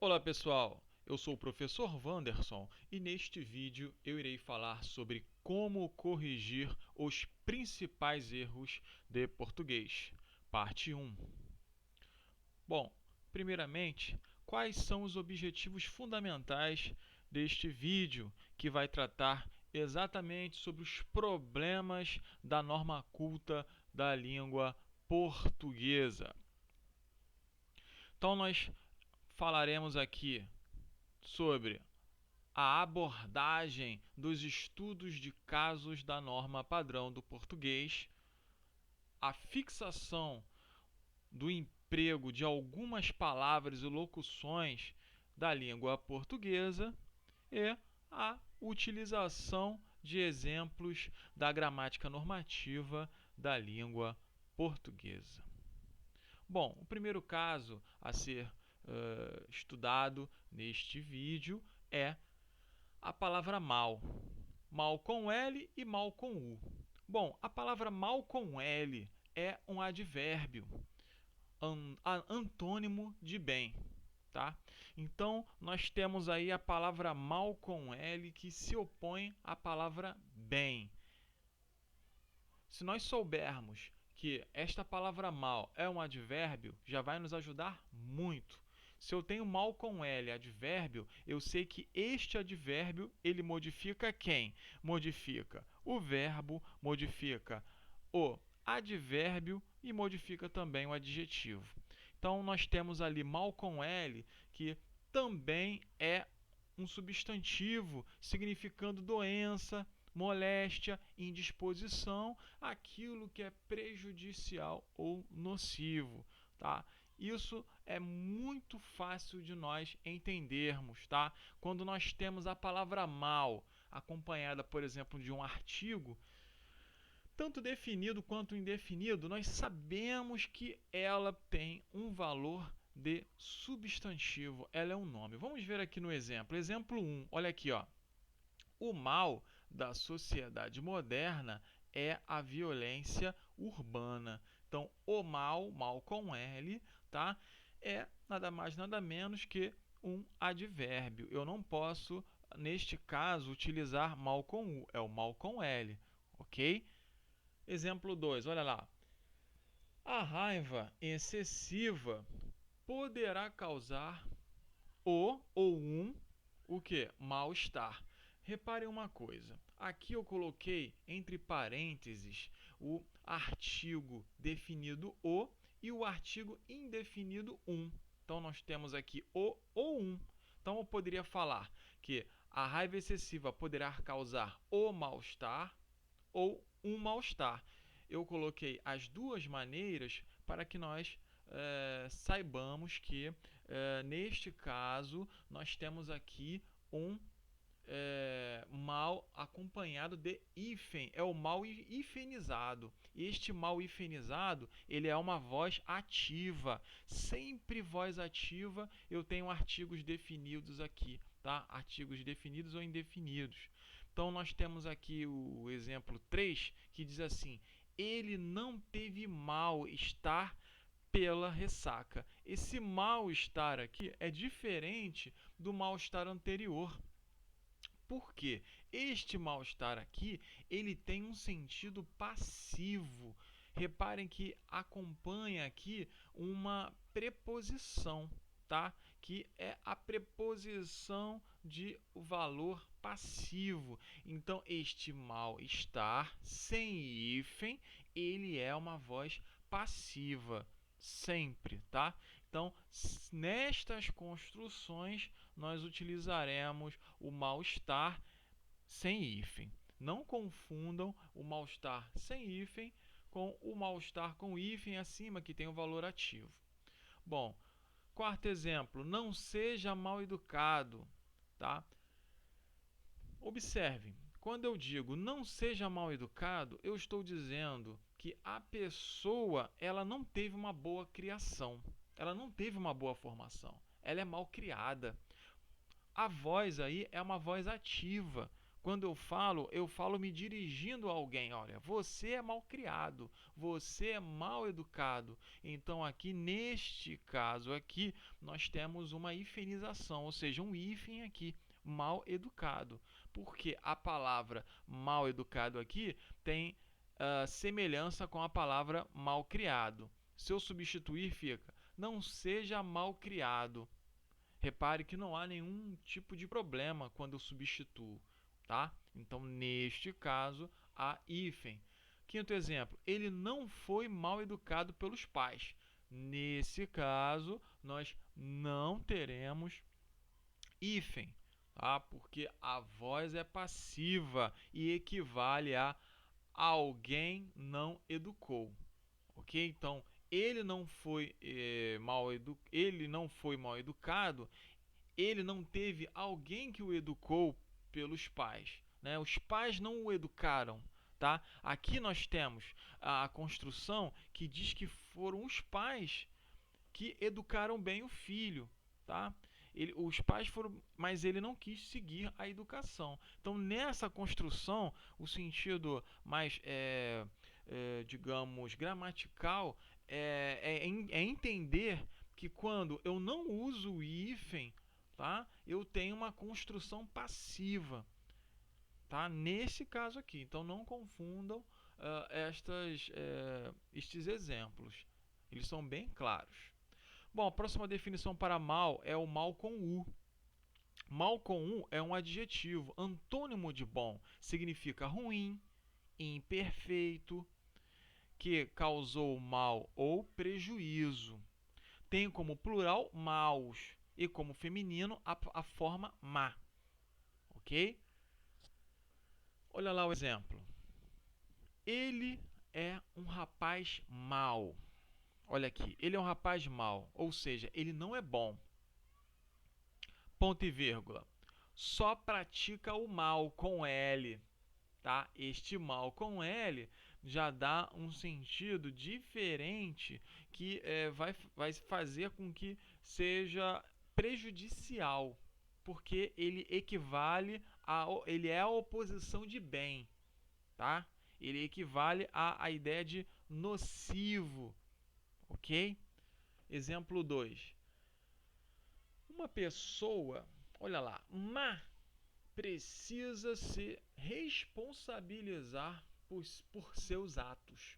Olá pessoal, eu sou o professor Wanderson e neste vídeo eu irei falar sobre como corrigir os principais erros de português, parte 1. Bom, primeiramente, quais são os objetivos fundamentais deste vídeo que vai tratar exatamente sobre os problemas da norma culta da língua portuguesa? Então nós falaremos aqui sobre a abordagem dos estudos de casos da norma padrão do português, a fixação do emprego de algumas palavras e locuções da língua portuguesa e a utilização de exemplos da gramática normativa da língua portuguesa. Bom, o primeiro caso a ser estudado neste vídeo é a palavra mal. Mal com L e mal com U. Bom, a palavra mal com L é um advérbio, antônimo de bem. Tá? Então, nós temos aí a palavra mal com L que se opõe à palavra bem. Se nós soubermos que esta palavra mal é um advérbio, já vai nos ajudar muito. Se eu tenho mal com L, advérbio, eu sei que este advérbio, ele modifica quem? Modifica o verbo, modifica o advérbio e modifica também o adjetivo. Então, nós temos ali mal com L, que também é um substantivo significando doença, moléstia, indisposição, aquilo que é prejudicial ou nocivo, tá? Isso é muito fácil de nós entendermos, tá? Quando nós temos a palavra mal acompanhada, por exemplo, de um artigo, tanto definido quanto indefinido, nós sabemos que ela tem um valor de substantivo, ela é um nome. Vamos ver aqui no exemplo. Exemplo 1, olha aqui, ó. O mal da sociedade moderna é a violência urbana. Então, o mal, mal com L, tá? É nada mais, nada menos que um advérbio. Eu não posso, neste caso, utilizar mal com U, é o mal com L, ok? Exemplo 2, olha lá. A raiva excessiva poderá causar o ou o que? Mal-estar. Reparem uma coisa. Aqui eu coloquei entre parênteses o artigo definido o e o artigo indefinido um. Então nós temos aqui o ou um. Então eu poderia falar que a raiva excessiva poderá causar o mal-estar ou um mal-estar. Eu coloquei as duas maneiras para que nós saibamos que, neste caso, nós temos aqui um mal acompanhado de hífen, é o mal hifenizado. Este mal hifenizado, ele é uma voz ativa. Sempre voz ativa, eu tenho artigos definidos aqui, tá? Artigos definidos ou indefinidos. Então nós temos aqui o exemplo 3, que diz assim: ele não teve mal-estar pela ressaca. Esse mal-estar aqui é diferente do mal-estar anterior. Por quê? Este mal-estar aqui, ele tem um sentido passivo. Reparem que acompanha aqui uma preposição, tá? Que é a preposição de valor passivo. Então, este mal-estar sem hífen, ele é uma voz passiva sempre, tá? Então, nestas construções, nós utilizaremos o mal-estar sem hífen. Não confundam o mal-estar sem hífen com o mal-estar com hífen acima, que tem o valor ativo. Bom, quarto exemplo, não seja mal educado, tá? Observem, quando eu digo não seja mal educado, eu estou dizendo que a pessoa ela não teve uma boa criação, ela não teve uma boa formação, ela é mal criada. A voz aí é uma voz ativa. Quando eu falo me dirigindo a alguém. Olha, você é mal criado, você é mal educado. Então, aqui neste caso aqui, nós temos uma hifenização, ou seja, um hífen aqui, mal educado. Porque a palavra mal educado aqui tem semelhança com a palavra mal criado. Se eu substituir, fica não seja mal criado. Repare que não há nenhum tipo de problema quando eu substituo, tá? Então, neste caso, há hífen. Quinto exemplo, ele não foi mal educado pelos pais. Nesse caso, nós não teremos hífen, tá? Porque a voz é passiva e equivale a alguém não educou, ok? Então, ele não foi mal educado, ele não teve alguém que o educou pelos pais, né? Os pais não o educaram, tá? Aqui nós temos a construção que diz que foram os pais que educaram bem o filho, tá? Os pais foram, mas ele não quis seguir a educação. Então, nessa construção, o sentido mais, digamos, gramatical é entender que quando eu não uso o hífen, tá? Eu tenho uma construção passiva, tá? Nesse caso aqui. Então, não confundam estes exemplos. Eles são bem claros. Bom, a próxima definição para mal é o mal com U. Mal com U é um adjetivo, antônimo de bom. Significa ruim, imperfeito, que causou mal ou prejuízo. Tem como plural maus e como feminino a forma má. Ok? Olha lá o exemplo. Ele é um rapaz mau. Olha aqui, ele é um rapaz mau, ou seja, ele não é bom. Ponto e vírgula. Só pratica o mal com L, tá? Este mal com L já dá um sentido diferente que vai fazer com que seja prejudicial, porque ele ele é a oposição de bem, tá? Ele equivale à ideia de nocivo, ok? Exemplo 2. Uma pessoa, olha lá, má precisa se responsabilizar por seus atos.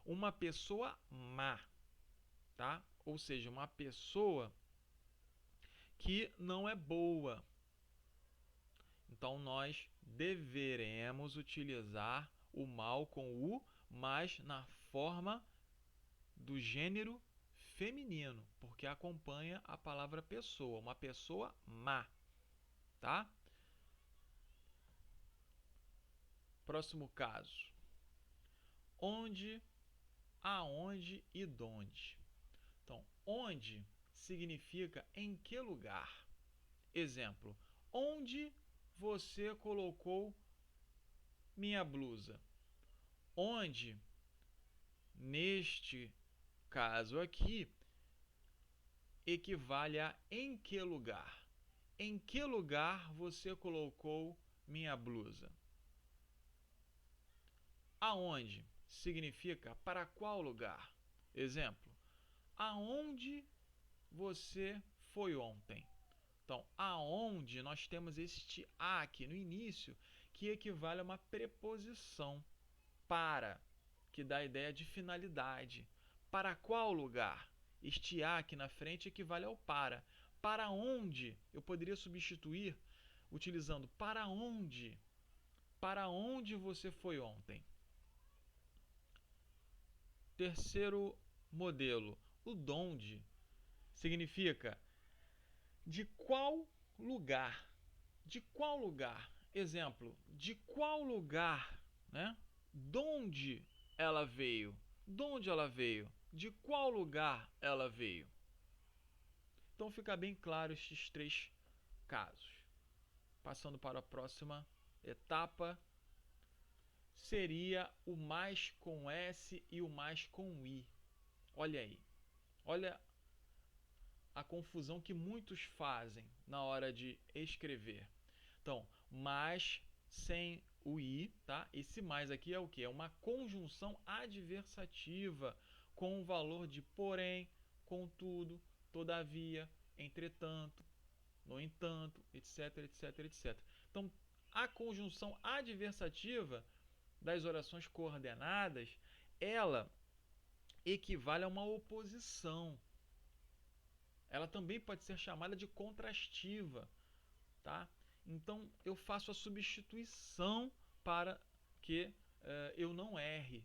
Uma pessoa má, tá? Ou seja, uma pessoa que não é boa. Então, nós deveremos utilizar o mal com o, mas na forma do gênero feminino, porque acompanha a palavra pessoa, uma pessoa má, tá? Próximo caso. Onde, aonde e donde. Então, onde significa em que lugar. Exemplo, onde você colocou minha blusa? Onde, neste caso aqui, equivale a em que lugar. Em que lugar você colocou minha blusa? Aonde significa para qual lugar. Exemplo, aonde você foi ontem? Então, aonde nós temos este a aqui no início, que equivale a uma preposição para, que dá a ideia de finalidade. Para qual lugar? Este a aqui na frente equivale ao para. Para onde? Eu poderia substituir utilizando para onde? Para onde você foi ontem? Terceiro modelo, o donde significa de qual lugar. De qual lugar? Exemplo, de qual lugar, né? Donde ela veio? Donde ela veio? De qual lugar ela veio? Então fica bem claro estes três casos. Passando para a próxima etapa, seria o mais com S e o mais com I. Olha aí. Olha a confusão que muitos fazem na hora de escrever. Então, mais sem o i, tá? Esse mais aqui é o que? É uma conjunção adversativa com o valor de porém, contudo, todavia, entretanto, no entanto, etc, etc, etc. Então, a conjunção adversativa das orações coordenadas, ela equivale a uma oposição. Ela também pode ser chamada de contrastiva, tá? Então, eu faço a substituição para que eu não erre.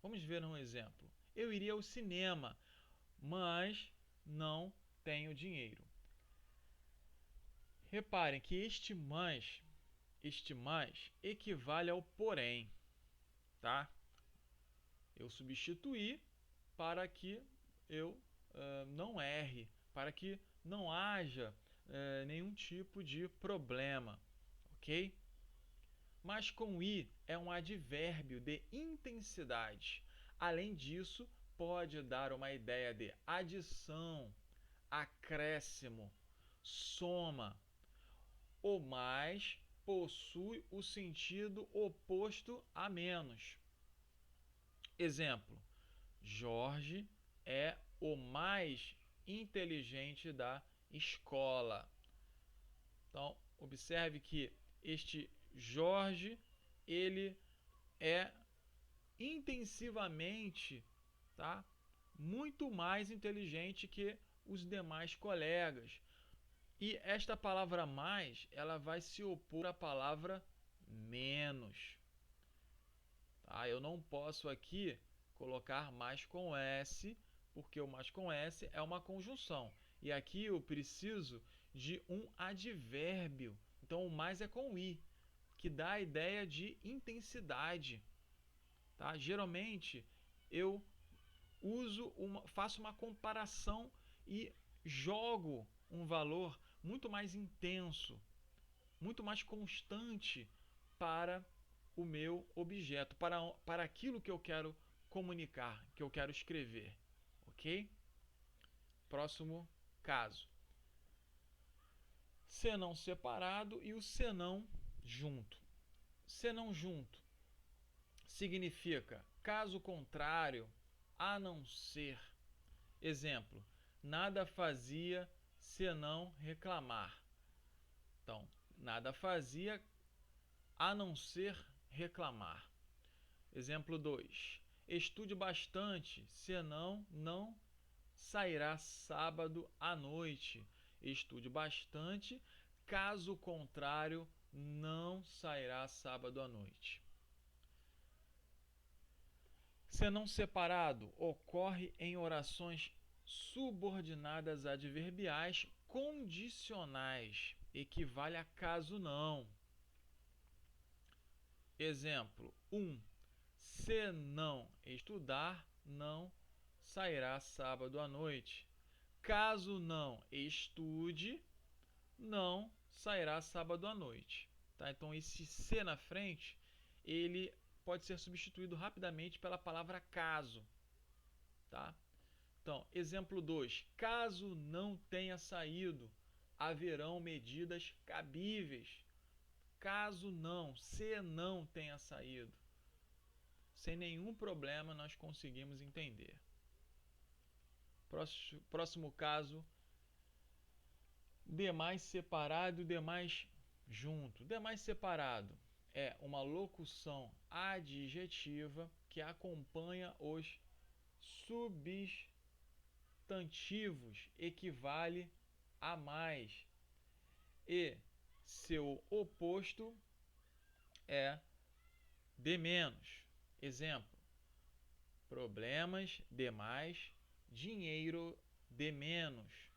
Vamos ver um exemplo. Eu iria ao cinema, mas não tenho dinheiro. Reparem que este mais equivale ao porém, tá? Eu substituí para que eu não erre, para que não haja nenhum tipo de problema, ok? Mas com i é um advérbio de intensidade. Além disso, pode dar uma ideia de adição, acréscimo, soma. O mais possui o sentido oposto a menos. Exemplo: Jorge é o mais inteligente da escola. Então, observe que este Jorge, ele é intensivamente, tá? Muito mais inteligente que os demais colegas. E esta palavra mais, ela vai se opor à palavra menos. Tá? Eu não posso aqui colocar mais com S, porque o mais com S é uma conjunção. E aqui eu preciso de um advérbio. Então, o mais é com I, que dá a ideia de intensidade. Tá? Geralmente, eu faço uma comparação e jogo um valor muito mais intenso, muito mais constante para o meu objeto, para aquilo que eu quero comunicar, que eu quero escrever, ok? Próximo caso. Senão separado e o senão junto. Senão junto significa caso contrário, a não ser. Exemplo: nada fazia senão reclamar. Então, nada fazia a não ser reclamar. Exemplo 2. Estude bastante, senão não sairá sábado à noite. Estude bastante, caso contrário, não sairá sábado à noite. Senão separado ocorre em orações subordinadas adverbiais condicionais. Equivale a caso não. Exemplo 1. Se não estudar, não sairá sábado à noite. Caso não estude, não sairá sábado à noite. Tá? Então, esse se na frente, ele pode ser substituído rapidamente pela palavra caso. Tá? Então, exemplo 2. Caso não tenha saído, haverão medidas cabíveis. Caso não, se não tenha saído. Sem nenhum problema, nós conseguimos entender. Próximo caso, demais separado e demais junto. Demais separado é uma locução adjetiva que acompanha os substantivos, equivale a mais. E seu oposto é de menos. Exemplo: problemas de mais, dinheiro de menos.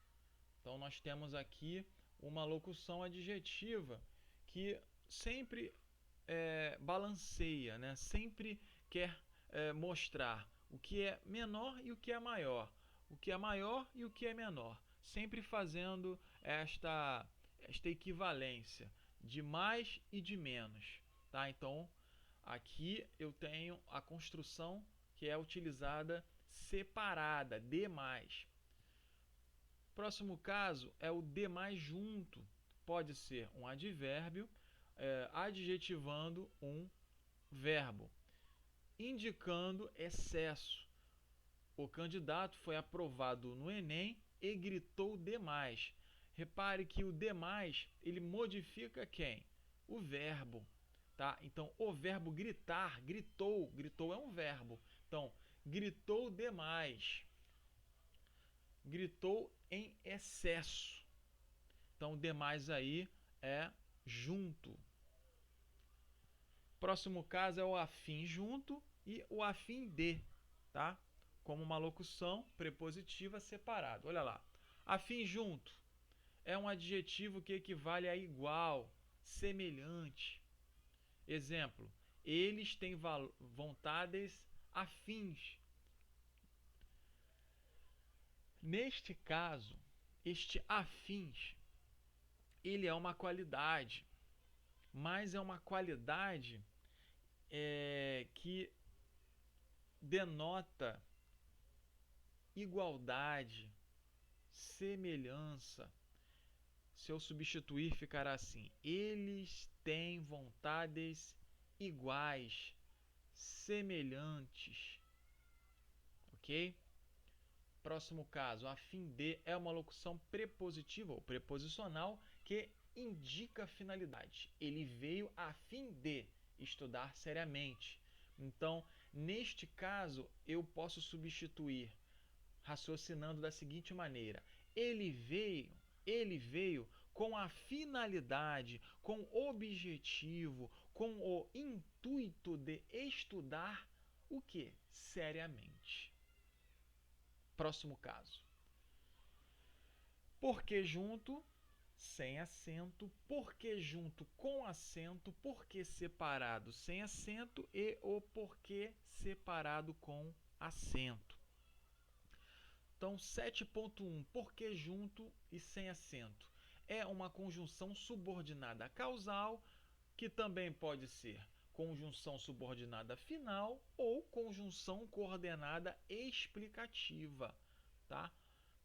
Então, nós temos aqui uma locução adjetiva que sempre balanceia, né? Sempre quer mostrar o que é menor e o que é maior, o que é maior e o que é menor, sempre fazendo esta equivalência de mais e de menos. Tá? Então, aqui eu tenho a construção que é utilizada separada, de mais. Próximo caso é o de mais junto. Pode ser um advérbio, adjetivando um verbo, indicando excesso. O candidato foi aprovado no Enem e gritou demais. Repare que o demais, ele modifica quem? O verbo, tá? Então, o verbo gritar, gritou, gritou é um verbo. Então, gritou demais. Gritou em excesso. Então, demais aí é junto. Próximo caso é o afim junto e o afim de, tá? Como uma locução prepositiva separado. Olha lá. Afim junto é um adjetivo que equivale a igual, semelhante. Exemplo: eles têm vontades afins. Neste caso, este afins, ele é uma qualidade, mas é uma qualidade que denota igualdade, semelhança. Se eu substituir, ficará assim: eles têm vontades iguais, semelhantes. Ok? Próximo caso, a fim de é uma locução prepositiva ou preposicional que indica finalidade. Ele veio a fim de estudar seriamente. Então, neste caso, eu posso substituir raciocinando da seguinte maneira: ele veio com a finalidade, com o objetivo, com o intuito de estudar o que? Seriamente. Próximo caso. Porque junto, sem acento, porque junto com acento, porque separado sem acento e o porque separado com acento. Então, 7.1, porque junto e sem acento. É uma conjunção subordinada causal, que também pode ser conjunção subordinada final ou conjunção coordenada explicativa, tá?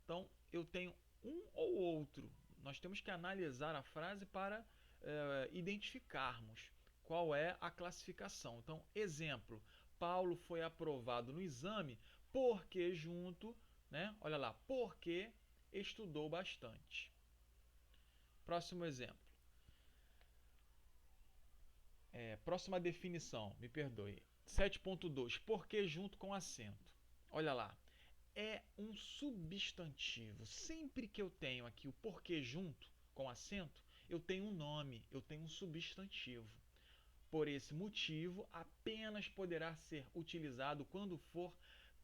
Então, eu tenho um ou outro. Nós temos que analisar a frase para identificarmos qual é a classificação. Então, exemplo: Paulo foi aprovado no exame porque junto, né? Olha lá, porque estudou bastante. Próximo exemplo. Próxima definição, me perdoe. 7.2, porque junto com acento. Olha lá, é um substantivo. Sempre que eu tenho aqui o porquê junto com acento, eu tenho um nome, eu tenho um substantivo. Por esse motivo, apenas poderá ser utilizado quando for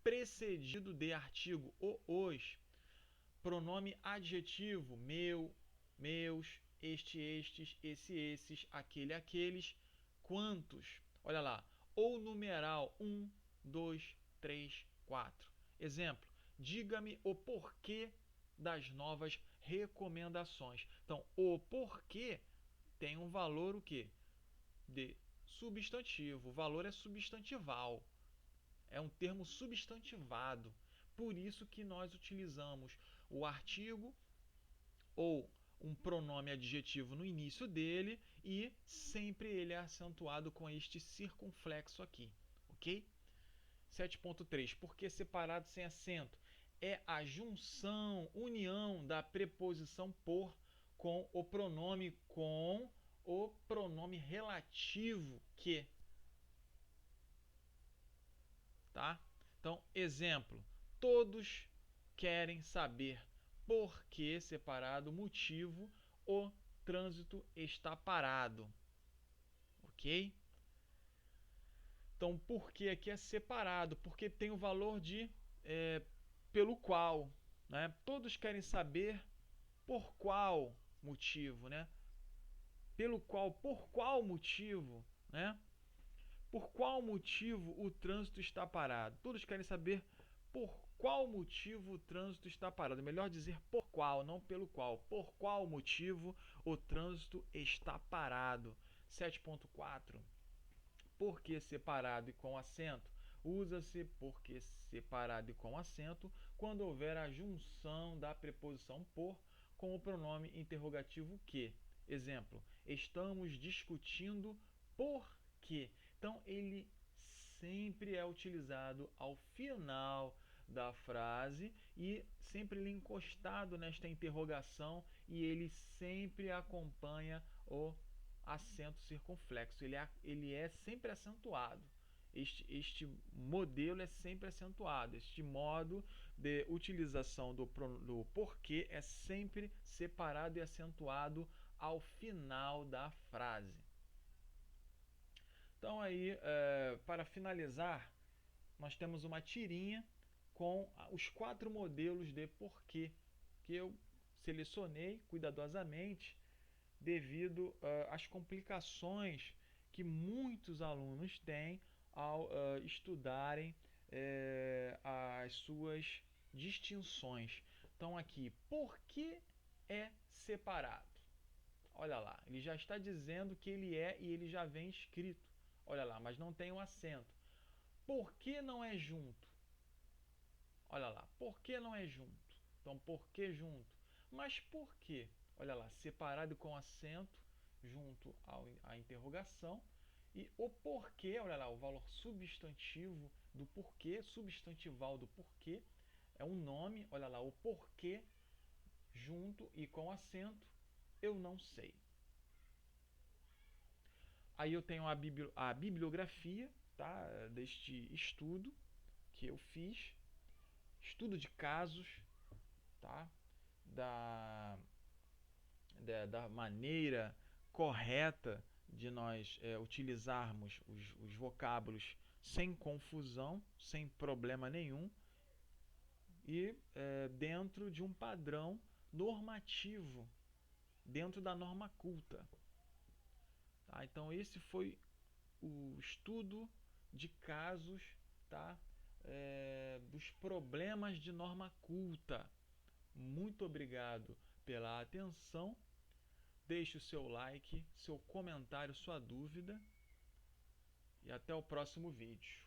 precedido de artigo ou os, pronome adjetivo meu, meus, estes, esses, aquele, aqueles, quantos. Olha lá, ou numeral 1, 2, 3, 4. Exemplo: diga-me o porquê das novas recomendações. Então, o porquê tem um valor o quê? De substantivo. O valor é substantival. É um termo substantivado. Por isso que nós utilizamos o artigo ou um pronome adjetivo no início dele e sempre ele é acentuado com este circunflexo aqui, ok? 7.3, porque separado sem acento? É a junção, união da preposição por com o pronome relativo que. Tá? Então, exemplo: todos querem saber por que separado motivo o trânsito está parado. Ok? Então, por que aqui é separado? Porque tem o valor de pelo qual. Né? Todos querem saber por qual motivo. Né? Pelo qual, por qual motivo. Né? Por qual motivo o trânsito está parado? Todos querem saber por qual motivo o trânsito está parado. Melhor dizer por qual, não pelo qual. Por qual motivo o trânsito está parado? 7.4. Por que separado e com acento? Usa-se porque separado e com acento quando houver a junção da preposição por com o pronome interrogativo que. Exemplo, estamos discutindo por quê. Então, ele sempre é utilizado ao final da frase e sempre ele encostado nesta interrogação e ele sempre acompanha o acento circunflexo. Ele é sempre acentuado. Este modelo é sempre acentuado. Este modo de utilização do porquê é sempre separado e acentuado ao final da frase. Então aí, para finalizar, nós temos uma tirinha com os 4 modelos de porquê que eu selecionei cuidadosamente devido às complicações que muitos alunos têm ao estudarem as suas distinções. Então aqui, por que é separado? Olha lá, ele já está dizendo que ele é e ele já vem escrito. Olha lá, mas não tem um acento. Por que não é junto? Olha lá, por que não é junto? Então, por que junto? Mas por quê? Olha lá, separado com acento junto à interrogação. E o porquê, olha lá, o valor substantivo do porquê, substantival do porquê, é um nome, olha lá, o porquê junto e com acento, eu não sei. Aí eu tenho a bibliografia, tá, deste estudo que eu fiz, estudo de casos, tá, da maneira correta de nós utilizarmos os vocábulos sem confusão, sem problema nenhum e dentro de um padrão normativo, dentro da norma culta. Tá? Então esse foi o estudo de casos, tá? Dos problemas de norma culta. Muito obrigado pela atenção. Deixe o seu like, seu comentário, sua dúvida e até o próximo vídeo.